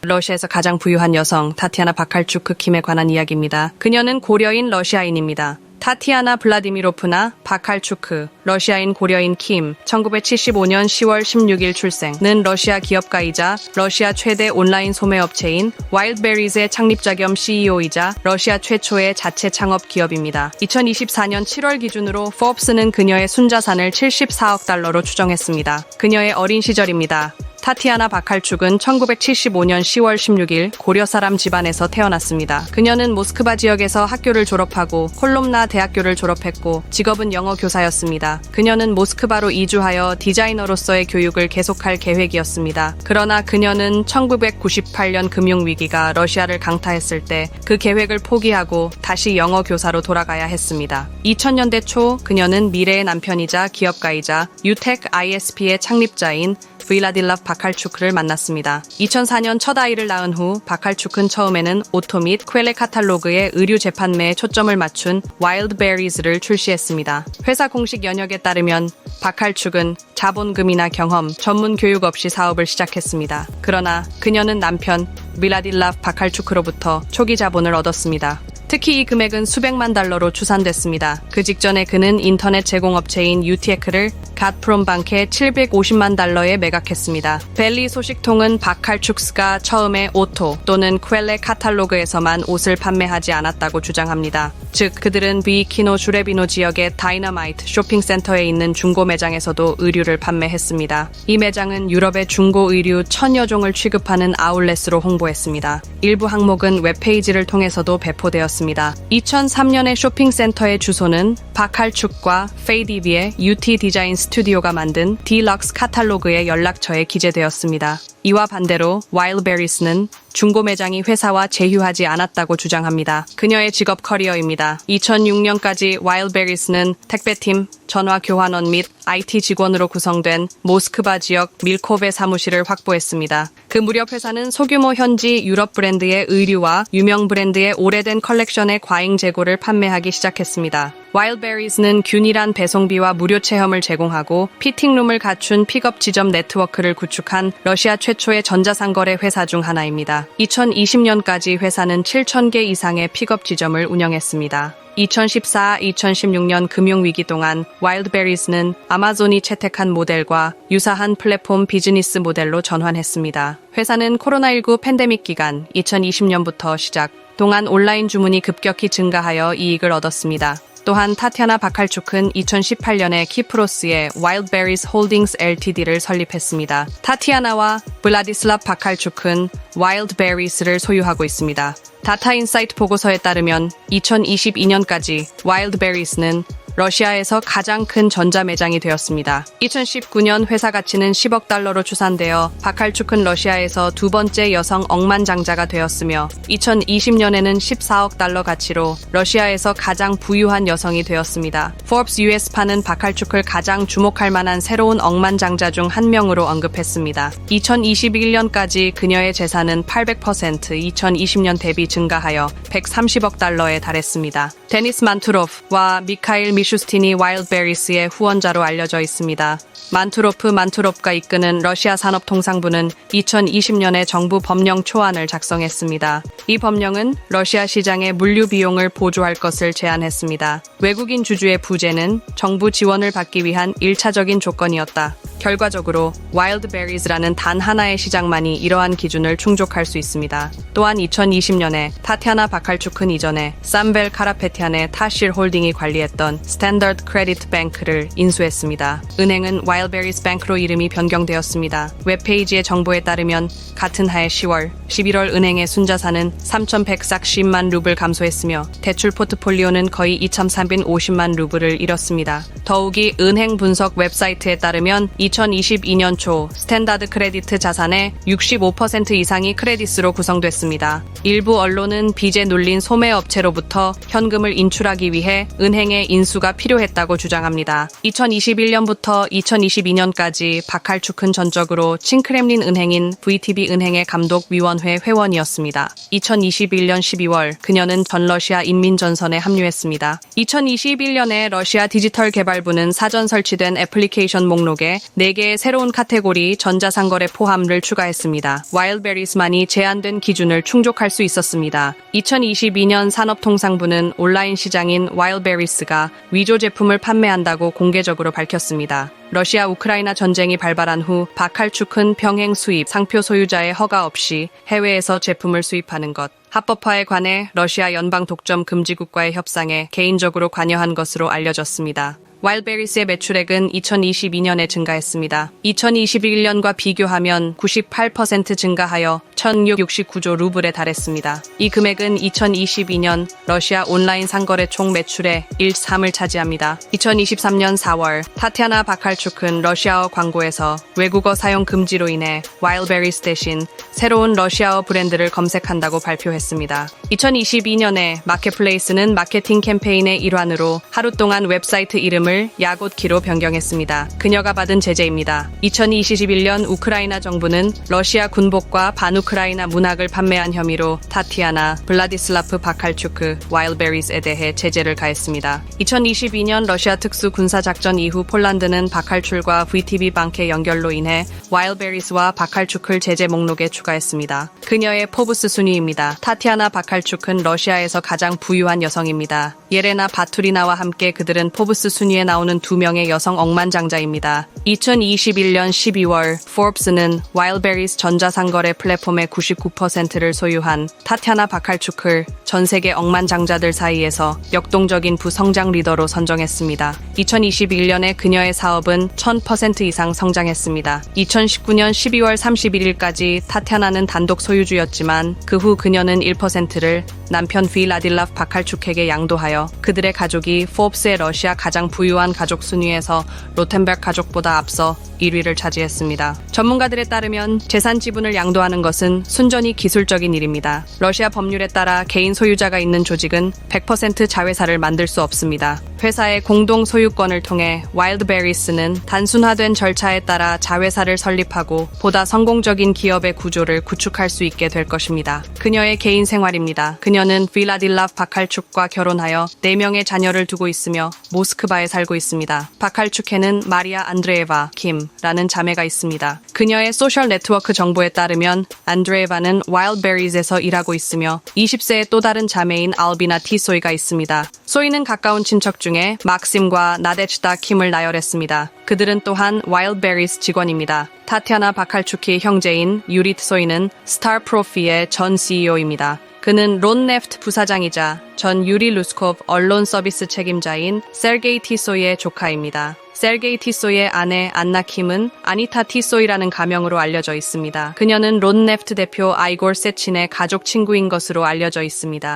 러시아에서 가장 부유한 여성 타티아나 바칼추크 킴에 관한 이야기입니다. 그녀는 고려인 러시아인입니다. 타티아나 블라디미로프나 바칼추크, 러시아인 고려인 킴, 1975년 10월 16일 출생는 러시아 기업가이자 러시아 최대 온라인 소매업체인 와일드베리즈의 창립자 겸 CEO이자 러시아 최초의 자체 창업 기업입니다. 2024년 7월 기준으로 포브스는 그녀의 순자산을 74억 달러로 추정했습니다. 그녀의 어린 시절입니다. 타티아나 바칼축은 1975년 10월 16일 고려 사람 집안에서 태어났습니다. 그녀는 모스크바 지역에서 학교를 졸업하고 콜롬나 대학교를 졸업했고 직업은 영어 교사였습니다. 그녀는 모스크바로 이주하여 디자이너로서의 교육을 계속할 계획이었습니다. 그러나 그녀는 1998년 금융위기가 러시아를 강타했을 때 그 계획을 포기하고 다시 영어 교사로 돌아가야 했습니다. 2000년대 초 그녀는 미래의 남편이자 기업가이자 유텍 ISP의 창립자인 브라디슬라프 바칼추크를 만났습니다. 2004년 첫 아이를 낳은 후 바칼추크는 처음에는 오토 및 퀼레 카탈로그의 의류 재판매에 초점을 맞춘 와일드베리즈를 출시했습니다. 회사 공식 연역에 따르면 바칼축은 자본금이나 경험, 전문 교육 없이 사업을 시작했습니다. 그러나 그녀는 남편 브라디슬라프 바칼추크로부터 초기 자본을 얻었습니다. 특히 이 금액은 수백만 달러로 추산됐습니다. 그 직전에 그는 인터넷 제공업체인 UTEC를 갓프롬방크에 750만 달러에 매각했습니다. 벨리 소식통은 바칼축스가 처음에 오토 또는 퀼레 카탈로그에서만 옷을 판매하지 않았다고 주장합니다. 즉 그들은 비키노 주레비노 지역의 다이너마이트 쇼핑센터에 있는 중고 매장에서도 의류를 판매했습니다. 이 매장은 유럽의 중고 의류 1000여 종을 취급하는 아울렛으로 홍보했습니다. 일부 항목은 웹페이지를 통해서도 배포되었습니다. 2003년의 쇼핑센터의 주소는 바칼축과 페이디비의 UT 디자인 스튜디오가 만든 디럭스 카탈로그의 연락처에 기재되었습니다. 이와 반대로 와일드베리스는 중고 매장이 회사와 제휴하지 않았다고 주장합니다. 그녀의 직업 커리어입니다. 2006년까지 와일드베리스는 택배팀, 전화 교환원 및 IT 직원으로 구성된 모스크바 지역 밀코베 사무실을 확보했습니다. 그 무렵 회사는 소규모 현지 유럽 브랜드의 의류와 유명 브랜드의 오래된 컬렉션의 과잉 재고를 판매하기 시작했습니다. 와일드베리즈는 균일한 배송비와 무료 체험을 제공하고 피팅룸을 갖춘 픽업 지점 네트워크를 구축한 러시아 최초의 전자상거래 회사 중 하나입니다. 2020년까지 회사는 7,000개 이상의 픽업 지점을 운영했습니다. 2014-2016년 금융위기 동안 와일드베리즈는 아마존이 채택한 모델과 유사한 플랫폼 비즈니스 모델로 전환했습니다. 회사는 코로나19 팬데믹 기간 2020년부터 시작 동안 온라인 주문이 급격히 증가하여 이익을 얻었습니다. 또한 타티아나 바칼축은 2018년에 키프로스의 와일드베리즈 홀딩스 LTD를 설립했습니다. 타티아나와 블라디슬라프 바칼축은 와일드베리즈를 소유하고 있습니다. 다타인사이트 보고서에 따르면 2022년까지 와일드베리즈는 러시아에서 가장 큰 전자 매장이 되었습니다. 2019년 회사 가치는 10억 달러로 추산되어 바칼축은 러시아에서 두 번째 여성 억만장자가 되었으며 2020년에는 14억 달러 가치로 러시아에서 가장 부유한 여성이 되었습니다. 포브스 US파는 바칼축을 가장 주목할 만한 새로운 억만장자 중 한 명으로 언급했습니다. 2021년까지 그녀의 재산은 800% 2020년 대비 증가하여 130억 달러에 달했습니다. 데니스 만투로프와 미카일 미슈스틴이 와일드베리스의 후원자로 알려져 있습니다. 만투로프가 이끄는 러시아 산업통상부는 2020년에 정부 법령 초안을 작성했습니다. 이 법령은 러시아 시장의 물류 비용을 보조할 것을 제안했습니다. 외국인 주주의 부재는 정부 지원을 받기 위한 1차적인 조건이었다. 결과적으로 와일드베리즈라는 단 하나의 시장만이 이러한 기준을 충족할 수 있습니다. 또한 2020년에 타티아나 바칼축은 이전에 삼벨 카라페티안의 타실 홀딩이 관리했던 스탠더드 크레디트 뱅크를 인수했습니다. 은행은 와일드베리즈 뱅크로 이름이 변경되었습니다. 웹페이지의 정보에 따르면 같은 해 10월, 11월 은행의 순자산은 3,140만 루블 감소했으며 대출 포트폴리오는 거의 2,350만 루블을 잃었습니다. 더욱이 은행 분석 웹사이트에 따르면 2022년 초 스탠다드 크레디트 자산의 65% 이상이 크레디스로 구성됐습니다. 일부 언론은 빚에 눌린 소매업체로부터 현금을 인출하기 위해 은행의 인수가 필요했다고 주장합니다. 2021년부터 2022년까지 바칼축은 전적으로 친크렘린 은행인 VTB 은행의 감독위원회 회원이었습니다. 2021년 12월 그녀는 전 러시아 인민전선에 합류했습니다. 2021년에 러시아 디지털 개발부는 사전 설치된 애플리케이션 목록에 4개의 새로운 카테고리 전자상거래 포함을 추가했습니다. 와일드베리스만이 제한된 기준을 충족할 수 있었습니다. 2022년 산업통상부는 온라인 시장인 와일드베리스가 위조 제품을 판매한다고 공개적으로 밝혔습니다. 러시아 우크라이나 전쟁이 발발한 후 바칼축은 병행 수입, 상표 소유자의 허가 없이 해외에서 제품을 수입하는 것, 합법화에 관해 러시아 연방 독점 금지국과의 협상에 개인적으로 관여한 것으로 알려졌습니다. 와일드베리스의 매출액은 2022년에 증가했습니다. 2021년과 비교하면 98% 증가하여 1,669조 루블에 달했습니다. 이 금액은 2022년 러시아 온라인 상거래 총 매출의 1/3을 차지합니다. 2023년 4월 타티아나 바칼축은 러시아어 광고에서 외국어 사용 금지로 인해 와일드베리스 대신 새로운 러시아어 브랜드를 검색한다고 발표했습니다. 2022년에 마켓플레이스는 마케팅 캠페인의 일환으로 하루 동안 웹사이트 이름을 야굣키로 변경했습니다. 그녀가 받은 제재입니다. 2021년 우크라이나 정부는 러시아 군복과 반우크라이나 문학을 판매한 혐의로 타티아나 블라디슬라프 바칼추크 와일드베리스에 대해 제재를 가했습니다. 2022년 러시아 특수 군사작전 이후 폴란드는 바칼출과 VTB방크의 연결로 인해 와일드베리스와 바칼추크를 제재 목록에 추가했습니다. 그녀의 포브스 순위입니다. 타티아나 바칼축은 러시아에서 가장 부유한 여성입니다. 예레나 바투리나와 함께 그들은 포브스 순위에 나오는 2명의 여성 억만장자입니다. 2021년 12월 포브스는 와일드베리스 전자상거래 플랫폼의 99%를 소유한 타티아나 바칼축을 전 세계 억만장자들 사이에서 역동적인 부성장 리더로 선정했습니다. 2021년에 그녀의 사업은 1000% 이상 성장했습니다. 2019년 12월 31일까지 타티아나는 단독 소유주였지만 그 후 그녀는 1%를 남편 빌라딜라프 바칼축에게 양도하여 그들의 가족이 포브스의 러시아 가장 부유한 가족 순위에서 로텐베르크 가족보다 앞서 1위를 차지했습니다. 전문가들에 따르면 재산 지분을 양도하는 것은 순전히 기술적인 일입니다. 러시아 법률에 따라 개인 소유자가 있는 조직은 100% 자회사를 만들 수 없습니다. 회사의 공동 소유권을 통해 와일드베리스는 단순화된 절차에 따라 자회사를 설립하고 보다 성공적인 기업의 구조를 구축할 수 있게 될 것입니다. 그녀의 개인 생활입니다. 그녀는 빌라딜라프 바칼축과 결혼하여 4명의 자녀를 두고 있으며 모스크바에 살고 있습니다. 바칼축에는 마리아 안드레에바 김라는 자매가 있습니다. 그녀의 소셜 네트워크 정보에 따르면 안드레에바는 와일드베리스에서 일하고 있으며 20세의 또 다른 자매인 알비나 티소이가 있습니다. 소이는 가까운 친척 중에 막심과 나데치다 킴을 나열했습니다. 그들은 또한 와일드베리스 직원입니다. 타티아나 바칼축의 형제인 유리 트소이는 스타프로피의 전 CEO입니다. 그는 론네프트 부사장이자 전 유리 루스코브 언론 서비스 책임자인 세르게이 티소이의 조카입니다. 세르게이 티소이의 아내 안나 킴은 아니타 티소이라는 가명으로 알려져 있습니다. 그녀는 론네프트 대표 아이골 세친의 가족 친구인 것으로 알려져 있습니다.